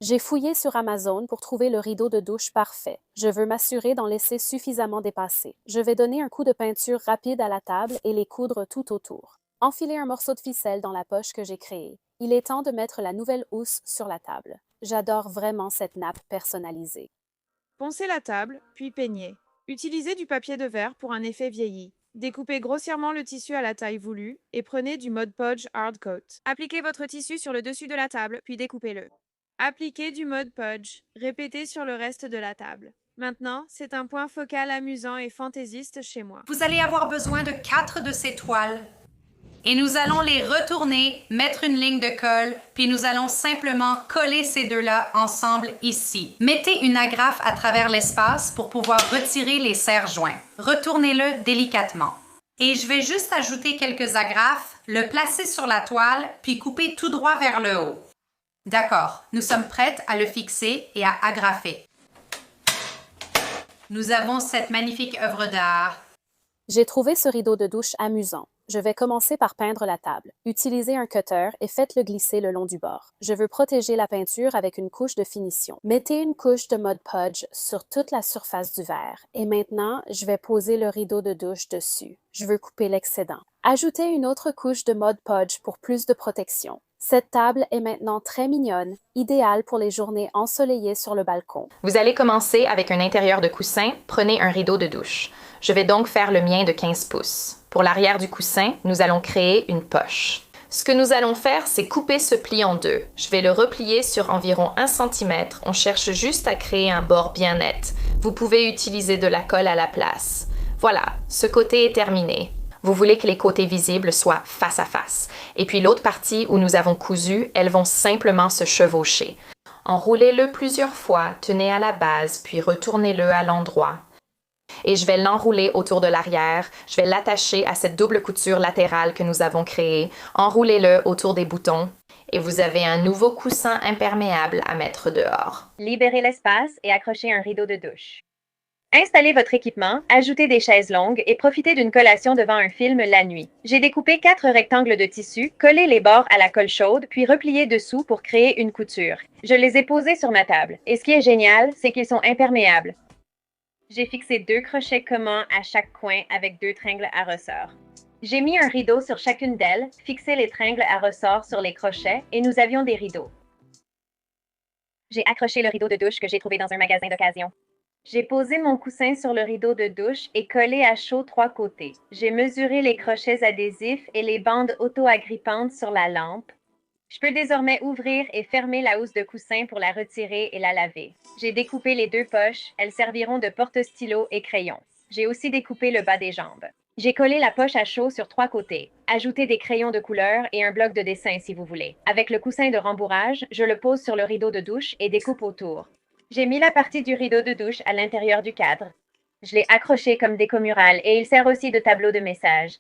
J'ai fouillé sur Amazon pour trouver le rideau de douche parfait. Je veux m'assurer d'en laisser suffisamment dépasser. Je vais donner un coup de peinture rapide à la table et les coudre tout autour. Enfiler un morceau de ficelle dans la poche que j'ai créée. Il est temps de mettre la nouvelle housse sur la table. J'adore vraiment cette nappe personnalisée. Poncez la table, puis peignez. Utilisez du papier de verre pour un effet vieilli. Découpez grossièrement le tissu à la taille voulue et prenez du Mod Podge Hard Coat. Appliquez votre tissu sur le dessus de la table, puis découpez-le. Appliquez du Mod Podge. Répétez sur le reste de la table. Maintenant, c'est un point focal amusant et fantaisiste chez moi. Vous allez avoir besoin de 4 de ces toiles. Et nous allons les retourner, mettre une ligne de colle, puis nous allons simplement coller ces deux-là ensemble ici. Mettez une agrafe à travers l'espace pour pouvoir retirer les serre-joints. Retournez-le délicatement. Et je vais juste ajouter quelques agrafes, le placer sur la toile, puis couper tout droit vers le haut. D'accord, nous sommes prêtes à le fixer et à agrafer. Nous avons cette magnifique œuvre d'art. J'ai trouvé ce rideau de douche amusant. Je vais commencer par peindre la table. Utilisez un cutter et faites-le glisser le long du bord. Je veux protéger la peinture avec une couche de finition. Mettez une couche de Mod Podge sur toute la surface du verre. Et maintenant, je vais poser le rideau de douche dessus. Je veux couper l'excédent. Ajoutez une autre couche de Mod Podge pour plus de protection. Cette table est maintenant très mignonne, idéale pour les journées ensoleillées sur le balcon. Vous allez commencer avec un intérieur de coussin, prenez un rideau de douche. Je vais donc faire le mien de 15 pouces. Pour l'arrière du coussin, nous allons créer une poche. Ce que nous allons faire, c'est couper ce pli en deux. Je vais le replier sur environ 1 cm. On cherche juste à créer un bord bien net. Vous pouvez utiliser de la colle à la place. Voilà, ce côté est terminé. Vous voulez que les côtés visibles soient face à face. Et puis l'autre partie où nous avons cousu, elles vont simplement se chevaucher. Enroulez-le plusieurs fois, tenez à la base, puis retournez-le à l'endroit. Et je vais l'enrouler autour de l'arrière. Je vais l'attacher à cette double couture latérale que nous avons créée. Enroulez-le autour des boutons. Et vous avez un nouveau coussin imperméable à mettre dehors. Libérez l'espace et accrochez un rideau de douche. Installez votre équipement, ajoutez des chaises longues et profitez d'une collation devant un film la nuit. J'ai découpé 4 rectangles de tissu, collé les bords à la colle chaude, puis replié dessous pour créer une couture. Je les ai posés sur ma table. Et ce qui est génial, c'est qu'ils sont imperméables. J'ai fixé 2 crochets communs à chaque coin avec 2 tringles à ressort. J'ai mis un rideau sur chacune d'elles, fixé les tringles à ressort sur les crochets et nous avions des rideaux. J'ai accroché le rideau de douche que j'ai trouvé dans un magasin d'occasion. J'ai posé mon coussin sur le rideau de douche et collé à chaud 3 côtés. J'ai mesuré les crochets adhésifs et les bandes auto-agrippantes sur la lampe. Je peux désormais ouvrir et fermer la housse de coussin pour la retirer et la laver. J'ai découpé les 2 poches. Elles serviront de porte-stylo et crayon. J'ai aussi découpé le bas des jambes. J'ai collé la poche à chaud sur 3 côtés. Ajoutez des crayons de couleur et un bloc de dessin si vous voulez. Avec le coussin de rembourrage, je le pose sur le rideau de douche et découpe autour. J'ai mis la partie du rideau de douche à l'intérieur du cadre. Je l'ai accroché comme déco murale et il sert aussi de tableau de message.